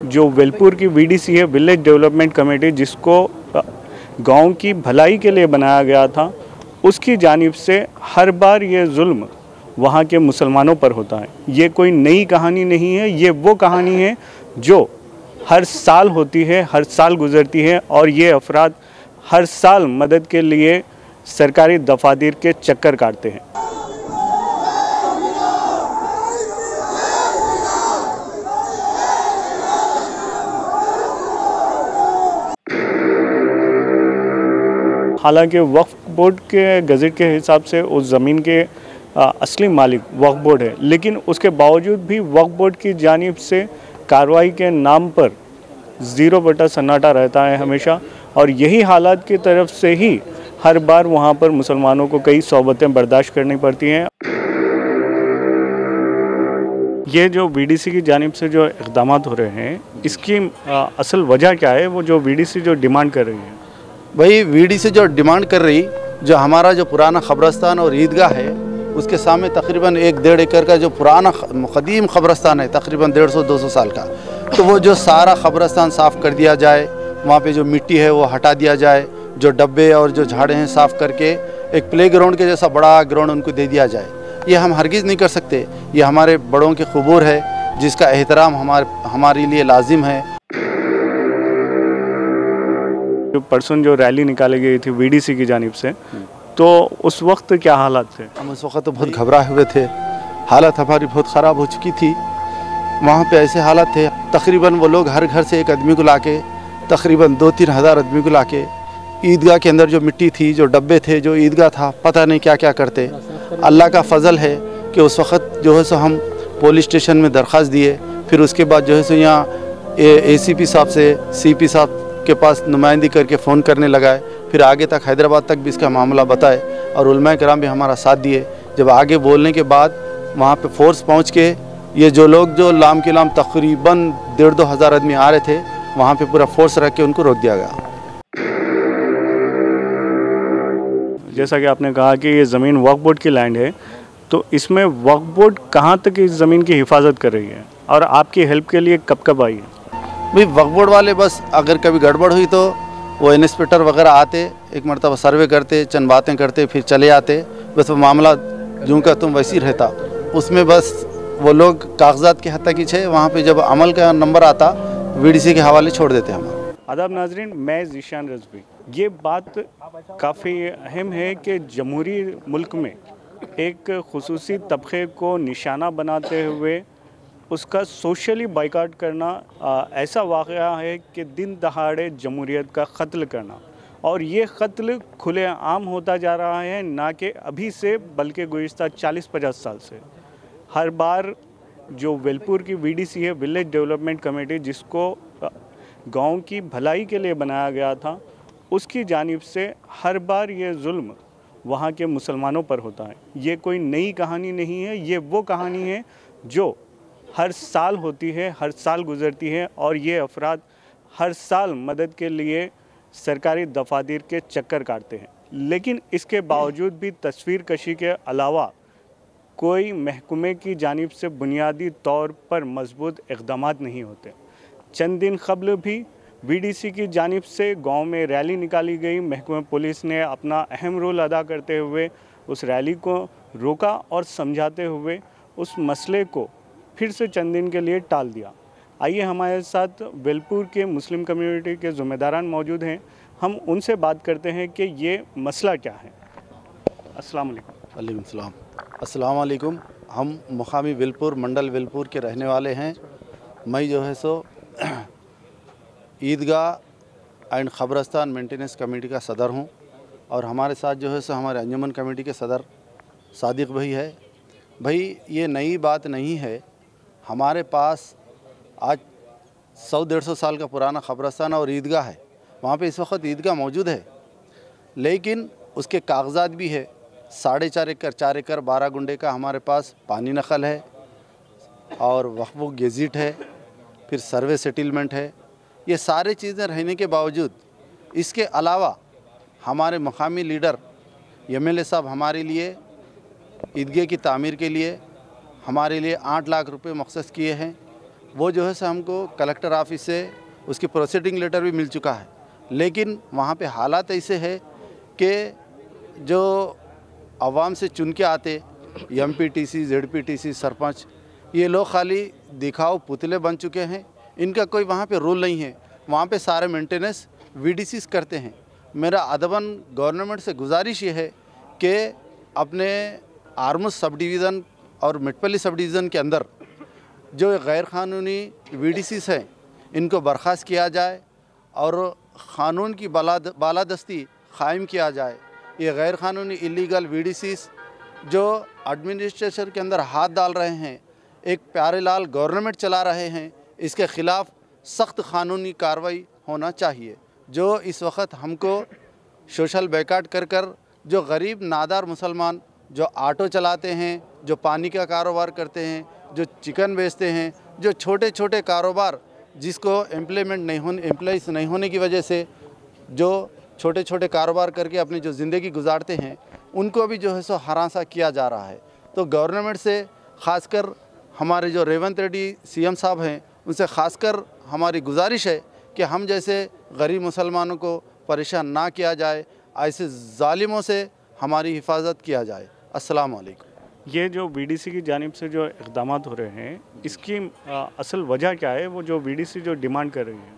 जो वेलपुर की वीडीसी है, विलेज डेवलपमेंट कमेटी, जिसको गांव की भलाई के लिए बनाया गया था, उसकी जानिब से हर बार ये जुल्म वहाँ के मुसलमानों पर होता है। ये कोई नई कहानी नहीं है, ये वो कहानी है जो हर साल होती है, हर साल गुजरती है, और ये अफराद हर साल मदद के लिए सरकारी दफातर के चक्कर काटते हैं। हालांकि वक्फ बोर्ड के गज़ट के हिसाब से उस ज़मीन के असली मालिक वक्फ बोर्ड है, लेकिन उसके बावजूद भी वक्फ बोर्ड की जानिब से कार्रवाई के नाम पर ज़ीरो बटा सन्नाटा रहता है हमेशा, और यही हालात की तरफ से ही हर बार वहाँ पर मुसलमानों को कई सौबतें बर्दाश्त करनी पड़ती हैं। ये जो वीडीसी की जानिब से जो इक़दाम हो रहे हैं, इसकी असल वजह क्या है? वो जो वीडीसी जो डिमांड कर रही है, भाई वीडीसी जो डिमांड कर रही, जो हमारा जो पुराना ख़बरस्तान और ईदगाह है, उसके सामने तकरीबन 1-1.5 एकड़ का जो पुराना क़दीम ख़बरस्तान है, तकरीबन 150-200 साल का, तो वो जो सारा ख़बरस्तान साफ़ कर दिया जाए, वहाँ पे जो मिट्टी है वो हटा दिया जाए, जो डब्बे और जो झाड़े हैं साफ़ करके एक प्ले ग्राउंड के जैसा बड़ा ग्राउंड उनको दे दिया जाए। ये हम हरगिज़ नहीं कर सकते। ये हमारे बड़ों के क़ुबूर है, जिसका एहतराम हमारे लिए लाजिम है। जो परसों जो रैली निकाली गई थी वीडीसी की जानिब से, तो उस वक्त क्या हालात थे? हम उस वक्त तो बहुत घबराए हुए थे, हालत हमारी बहुत ख़राब हो चुकी थी। वहाँ पे ऐसे हालात थे, तकरीबन वो लोग हर घर से एक आदमी को लाके, तकरीबन 2-3 हज़ार आदमी को लाके ईदगाह के अंदर जो मिट्टी थी, जो डब्बे थे, जो ईदगाह था, पता नहीं क्या क्या करते। अल्लाह का फ़ज़ल है कि उस वक्त जो है सो हम पुलिस स्टेशन में दरख्वास्त दिए, फिर उसके बाद जो है सो यहाँ ACP साहब से CP साहब के पास नुमाइंदी करके फ़ोन करने लगाए, फिर आगे तक हैदराबाद तक भी इसका मामला बताए, और उलमा कराम भी हमारा साथ दिए। जब आगे बोलने के बाद वहाँ पे फोर्स पहुँच के ये जो लोग जो लाम के लाम तकरीबन 1,500-2 हज़ार आदमी आ रहे थे, वहाँ पे पूरा फोर्स रख के उनको रोक दिया गया। जैसा कि आपने कहा कि ये ज़मीन वक्फ बोर्ड की लैंड है, तो इसमें वक्फ बोर्ड कहाँ तक इस ज़मीन की हिफाजत कर रही है, और आपकी हेल्प के लिए कब कब आई है? भाई वक्फ बोर्ड वाले बस अगर कभी गड़बड़ हुई तो वो इंस्पेक्टर वगैरह आते, एक मरतबा सर्वे करते, चंद बातें करते, फिर चले आते। बस वो मामला यूँ का तुम वैसी रहता, उसमें बस वो लोग कागजात की हद तक ही छे, वहाँ पे जब अमल का नंबर आता वीडीसी के हवाले छोड़ देते हम। आदाब नाजरीन, मैं ज़ीशान रज़वी। ये बात काफ़ी अहम है कि जमहूरी मुल्क में एक खुसूसी तबके को निशाना बनाते हुए उसका सोशली बाइकाट करना ऐसा वाक़या है कि दिन दहाड़े जमहूरियत का क़त्ल करना, और ये क़त्ल खुलेआम होता जा रहा है, ना कि अभी से बल्कि गुज़िश्ता 40-50 साल से। हर बार जो वेलपुर की वीडीसी है, विलेज डेवलपमेंट कमेटी, जिसको गांव की भलाई के लिए बनाया गया था, उसकी जानिब से हर बार ये जुल्म वहाँ के मुसलमानों पर होता है। ये कोई नई कहानी नहीं है, ये वो कहानी है जो हर साल होती है, हर साल गुजरती है, और ये अफराद हर साल मदद के लिए सरकारी दफातर के चक्कर काटते हैं। लेकिन इसके बावजूद भी तस्वीर कशी के अलावा कोई महकमे की जानिब से बुनियादी तौर पर मजबूत इक़दाम नहीं होते। चंद दिन क़ब्ल भी वीडीसी की जानिब से गांव में रैली निकाली गई। महकमा पुलिस ने अपना अहम रोल अदा करते हुए उस रैली को रोका और समझाते हुए उस मसले को फिर से चंद दिन के लिए टाल दिया। आइए, हमारे साथ वेलपुर के मुस्लिम कम्युनिटी के ज़िम्मेदारान मौजूद हैं, हम उनसे बात करते हैं कि ये मसला क्या है। अस्सलाम वालेकुम। वालेकुम सलाम। अस्सलाम वालेकुम। हम मुकामी वेलपुर, मंडल वेलपुर के रहने वाले हैं। मैं जो है सो ईदगाह एंड ख़बरस्तान मेंटेनेंस कमेटी का सदर हूं, और हमारे साथ जो है सो हमारे अंजुमन कमेटी के सदर सादिक भाई है। भाई ये नई बात नहीं है, हमारे पास आज 100-150 साल का पुराना ख़बरस्तान और ईदगाह है। वहाँ पे इस वक्त ईदगाह मौजूद है, लेकिन उसके कागजात भी है। 4.5 एकड़ 4 एकड़ 12 गुंडे का हमारे पास पानी नकल है, और वक्फ गेज़िट है, फिर सर्वे सेटलमेंट है। ये सारी चीज़ें रहने के बावजूद इसके अलावा हमारे मकामी लीडर MLA साहब हमारे लिए ईदगाह की तामीर के लिए हमारे लिए 8 लाख रुपए मखसस किए हैं। वो जो है सो हमको कलेक्टर ऑफिस से उसकी प्रोसीडिंग लेटर भी मिल चुका है, लेकिन वहाँ पे हालात ऐसे है कि जो आवाम से चुन के आते एमपीटीसी, जेडपीटीसी, सरपंच, ये लोग खाली दिखाओ पुतले बन चुके हैं। इनका कोई वहाँ पे रोल नहीं है। वहाँ पे सारे मेंटेनेंस वीडीसीज करते हैं। मेरा अदबन गवर्नमेंट से गुजारिश ये है कि अपने आर्मस सब डिवीज़न और मिटपल्ली सब डिवीज़न के अंदर जो गैर क़ानूनी वीडीसीज हैं इनको बर्खास्त किया जाए और क़ानून की बालादस्ती क़ायम किया जाए। ये गैर क़ानूनी इलीगल वीडीसीज जो एडमिनिस्ट्रेशन के अंदर हाथ डाल रहे हैं, एक प्यारे लाल गवर्नमेंट चला रहे हैं, इसके ख़िलाफ़ सख्त क़ानूनी कार्रवाई होना चाहिए। जो इस वक्त हमको सोशल बैकाट कर जो गरीब नादार मुसलमान जो ऑटो चलाते हैं, जो पानी का कारोबार करते हैं, जो चिकन बेचते हैं, जो छोटे छोटे कारोबार जिसको एम्प्लॉइज़ नहीं होने की वजह से जो छोटे छोटे कारोबार करके अपनी जो ज़िंदगी गुजारते हैं, उनको भी जो है सो हरासा किया जा रहा है। तो गवर्नमेंट से ख़ासकर हमारे जो रेवंत रेड्डी सीएम साहब हैं, उनसे ख़ासकर हमारी गुजारिश है कि हम जैसे गरीब मुसलमानों को परेशान ना किया जाए, ऐसे जालिमों से हमारी हिफाजत किया जाए। अस्सलाम वालेकुम। ये जो वीडीसी की जानिब से जो इक़दाम हो रहे हैं, इसकी असल वजह क्या है? वो जो वीडीसी जो डिमांड कर रही है,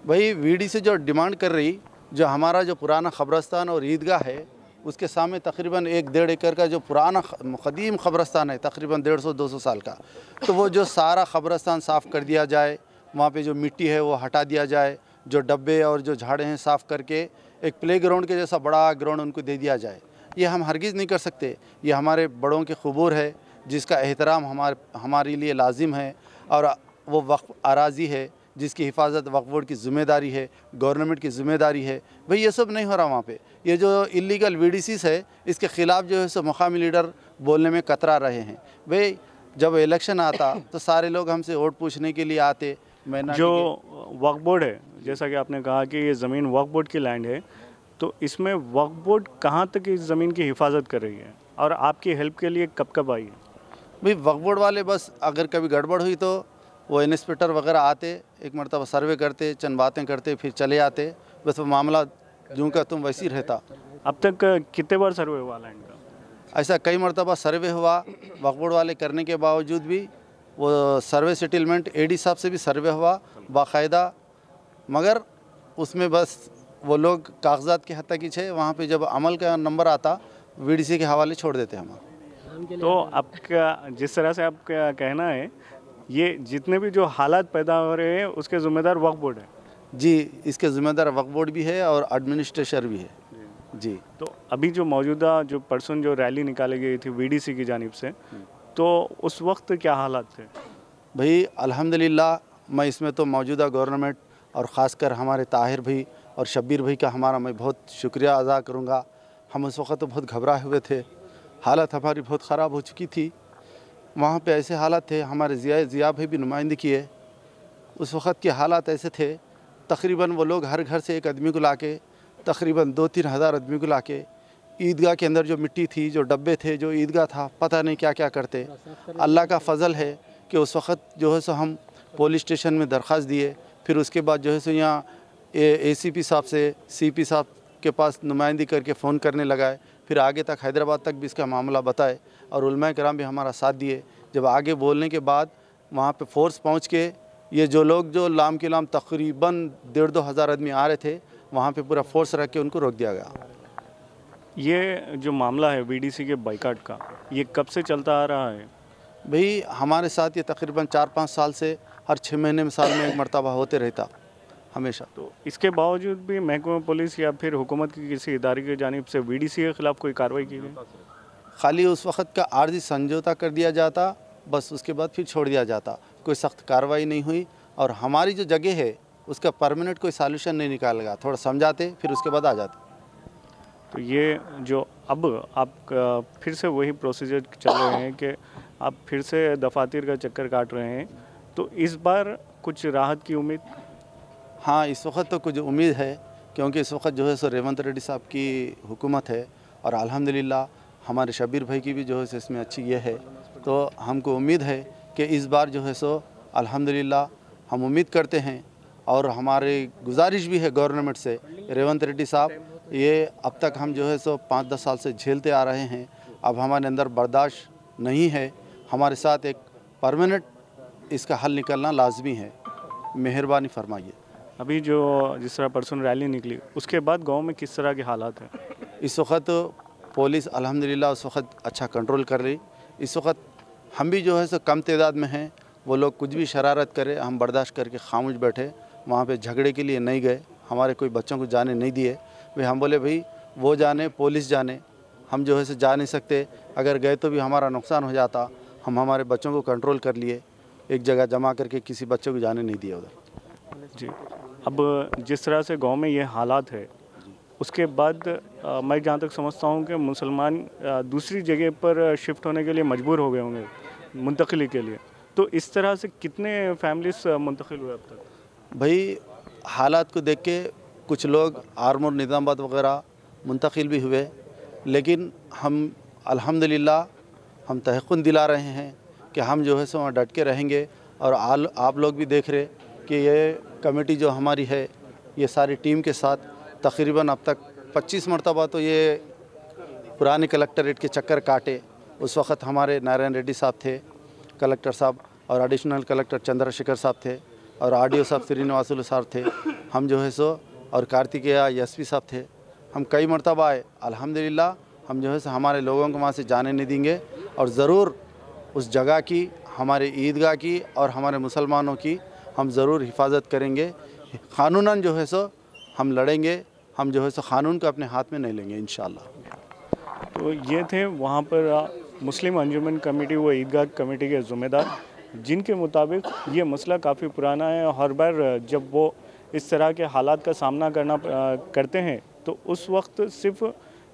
भाई वीडीसी जो डिमांड कर रही, जो हमारा जो पुराना ख़बरस्तान और ईदगाह है, उसके सामने तकरीबन 1-1.5 एकड़ का जो पुराना क़दीम ख़बरस्तान है, तकरीबन 150-200 साल का, तो वो जो सारा ख़बरस्तान साफ़ कर दिया जाए, वहाँ पे जो मिट्टी है वो हटा दिया जाए, जो डब्बे और जो झाड़े हैं साफ़ करके एक प्लेग्राउंड के जैसा बड़ा ग्राउंड उनको दे दिया जाए। ये हम हरगिज़ नहीं कर सकते। ये हमारे बड़ों के क़ुबूर है जिसका एहतराम हमारे लिए लाजिम है, और वो वक्फ अराज़ी है जिसकी हिफाजत वक्फ बोर्ड की ज़िम्मेदारी है, गवर्नमेंट की ज़िम्मेदारी है। भाई ये सब नहीं हो रहा वहाँ पे। ये जो इलीगल वीडीसीज है, इसके ख़िलाफ़ जो है सो मकामी लीडर बोलने में कतरा रहे हैं। भाई जब इलेक्शन आता तो सारे लोग हमसे वोट पूछने के लिए आते। जो वक्फ बोर्ड है, जैसा कि आपने कहा कि ये ज़मीन वक्फ बोर्ड की लैंड है, तो इसमें वक्फ बोर्ड कहाँ तक इस ज़मीन की हिफाजत कर रही है और आपकी हेल्प के लिए कब कब आई है? भाई वक्फ बोर्ड वाले बस अगर कभी गड़बड़ हुई तो वो इंस्पेक्टर वगैरह आते, एक मरतबा सर्वे करते, चंद बातें करते, फिर चले आते। बस वो मामला यूँ का तुम वैसी रहता। अब तक कितने बार सर्वे हुआ लैंड का? ऐसा कई मरतबा सर्वे हुआ, वक्फ बोर्ड वाले करने के बावजूद भी वो सर्वे सेटलमेंट एडी साहब से भी सर्वे हुआ बाकायदा, मगर उसमें बस वो लोग कागजात की हद तक ही छे। वहाँ पे जब अमल का नंबर आता वीडीसी के हवाले छोड़ देते हम। तो आपका जिस तरह से आपका कहना है, ये जितने भी जो हालात पैदा हो रहे हैं उसके ज़िम्मेदार वक्फ बोर्ड है? जी, इसके ज़िम्मेदार वक्फ बोर्ड भी है और एडमिनिस्ट्रेशन भी है। जी। तो अभी जो मौजूदा जो परसों जो रैली निकाली गई थी वीडीसी की जानिब से, तो उस वक्त क्या हालात थे? भाई अल्हम्दुलिल्लाह, मैं इसमें तो मौजूदा गवर्नमेंट और ख़ासकर हमारे ताहिर भाई और शब्बीर भाई का मैं बहुत शुक्रिया अदा करूँगा। हम उस वक्त तो बहुत घबराए हुए थे, हालत हमारी बहुत ख़राब हो चुकी थी। वहाँ पे ऐसे हालात थे, हमारे ज़िया भाई भी नुमाइंदगी किए। उस वक्त के हालात ऐसे थे, तकरीबन वो लोग हर घर से एक आदमी को लाके, तकरीबन 2-3 हज़ार आदमी को लाके ईदगाह के अंदर जो मिट्टी थी, जो डब्बे थे, जो ईदगाह था, पता नहीं क्या क्या करते। अल्लाह का फ़ज़ल है कि उस वक्त जो है सो हम पुलिस स्टेशन में दरख्वास्त दिए, फिर उसके बाद जो है सो यहाँ ACP साहब से CP साहब के पास नुमाइंदी करके फ़ोन करने लगाए, फिर आगे तक हैदराबाद तक भी इसका मामला बताए और उलमा कराम भी हमारा साथ दिए। जब आगे बोलने के बाद वहाँ पे फोर्स पहुँच के ये जो लोग जो लाम के लाम तकरीबन 1,500-2 हज़ार आदमी आ रहे थे, वहाँ पे पूरा फोर्स रख के उनको रोक दिया गया। ये जो मामला है वीडीसी के बाइकाट का, ये कब से चलता आ रहा है? भाई हमारे साथ ये तकरीबन 4-5 साल से हर 6 महीने में साल में एक मरतबा होते रहता हमेशा। तो इसके बावजूद भी महकमा पुलिस या फिर हुकूमत की किसी इदारे की जानिब से वीडीसी के ख़िलाफ़ कोई कार्रवाई की गई? खाली उस वक़्त का आर्जी समझौता कर दिया जाता, बस उसके बाद फिर छोड़ दिया जाता। कोई सख्त कार्रवाई नहीं हुई और हमारी जो जगह है उसका परमानेंट कोई सॉल्यूशन नहीं निकाल गया। थोड़ा समझाते फिर उसके बाद आ जाते। तो ये जो अब आप फिर से वही प्रोसीजर चल रहे हैं कि आप फिर से दफातर का चक्कर काट रहे हैं, तो इस बार कुछ राहत की उम्मीद? हाँ, इस वक्त तो कुछ उम्मीद है, क्योंकि इस वक्त जो है सो रेवंत रेड्डी साहब की हुकूमत है और अल्हम्दुलिल्लाह हमारे शब्बीर भाई की भी जो है सो इसमें अच्छी ये है। तो हमको उम्मीद है कि इस बार जो है सो अल्हम्दुलिल्लाह हम उम्मीद करते हैं और हमारी गुजारिश भी है गवर्नमेंट से, रेवंत रेड्डी साहब ये अब तक हम जो है सो 5-10 साल से झेलते आ रहे हैं, अब हमारे अंदर बर्दाश्त नहीं है, हमारे साथ एक परमानेंट इसका हल निकलना लाजमी है, मेहरबानी फरमाइए। अभी जो जिस तरह परसों रैली निकली उसके बाद गांव में किस तरह के हालात हैं? इस वक्त पुलिस अल्हम्दुलिल्लाह उस वक्त अच्छा कंट्रोल कर रही, इस वक्त हम भी जो है सो कम तादाद में हैं, वो लोग कुछ भी शरारत करे हम बर्दाश्त करके खामोश बैठे, वहाँ पे झगड़े के लिए नहीं गए, हमारे कोई बच्चों को जाने नहीं दिए। भाई हम बोले भाई वो जाने पुलिस जाने, हम जो है सो जा नहीं सकते, अगर गए तो भी हमारा नुकसान हो जाता, हम हमारे बच्चों को कंट्रोल कर लिए, एक जगह जमा करके किसी बच्चे को जाने नहीं दिया उधर। जी, अब जिस तरह से गांव में ये हालात है उसके बाद मैं जहाँ तक समझता हूँ कि मुसलमान दूसरी जगह पर शिफ्ट होने के लिए मजबूर हो गए होंगे मुंतकिली के लिए, तो इस तरह से कितने फैमिलीज मुंतकिल हुए अब तक? भाई हालात को देख के कुछ लोग आर्मूर निज़ामाबाद वगैरह मुंतकिल भी हुए, लेकिन हम अल्हम्दुलिल्लाह हम तहक़्क़ुन दिला रहे हैं कि हम जो है सो वहाँ डट के रहेंगे। और आप लोग भी देख रहे कि ये कमेटी जो हमारी है ये सारी टीम के साथ तकरीबन अब तक 25 मरतबा तो ये पुराने कलेक्टरेट के चक्कर काटे। उस वक़्त हमारे नारायण रेड्डी साहब थे कलेक्टर साहब, और एडिशनल कलेक्टर चंद्रशेखर साहब थे, और आरडीओ साहब श्रीनिवासुलु साहब थे, हम जो है सो और कार्तिकेया एसपी साहब थे, हम कई मरतबा आए। अल्हम्दुलिल्लाह हम जो है सो हमारे लोगों को वहाँ से जाने नहीं देंगे, और ज़रूर उस जगह की, हमारे ईदगाह की और हमारे मुसलमानों की हम ज़रूर हिफाजत करेंगे। क़ानूनन जो है सो हम लड़ेंगे, हम जो है सो क़ानून को अपने हाथ में नहीं लेंगे इंशाअल्लाह। तो ये थे वहाँ पर मुस्लिम अंजुमन कमेटी व ईदगाह कमेटी के ज़िम्मेदार, जिनके मुताबिक ये मसला काफ़ी पुराना है और हर बार जब वो इस तरह के हालात का सामना करते हैं तो उस वक्त सिर्फ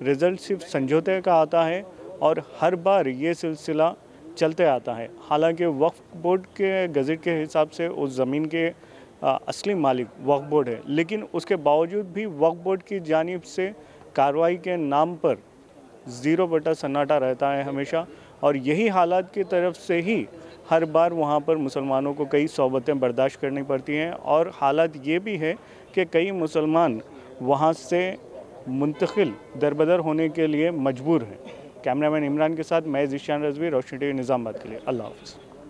रिज़ल्ट सिर्फ समझौते का आता है और हर बार ये सिलसिला चलते आता है। हालांकि वक्फ बोर्ड के गज़ट के हिसाब से उस ज़मीन के असली मालिक वक्फ बोर्ड है, लेकिन उसके बावजूद भी वक्फ बोर्ड की जानिब से कार्रवाई के नाम पर 0 बटा सन्नाटा रहता है हमेशा, और यही हालात की तरफ से ही हर बार वहाँ पर मुसलमानों को कई सौबतें बर्दाश्त करनी पड़ती हैं। और हालात ये भी है कि कई मुसलमान वहाँ से मुंतकिल दरबदर होने के लिए मजबूर हैं। कैमरामैन इमरान के साथ मैं ज़ीशान रज़वी, रोशनी टीवी निज़ामाबाद के लिए। अल्लाह हाफ़िज़।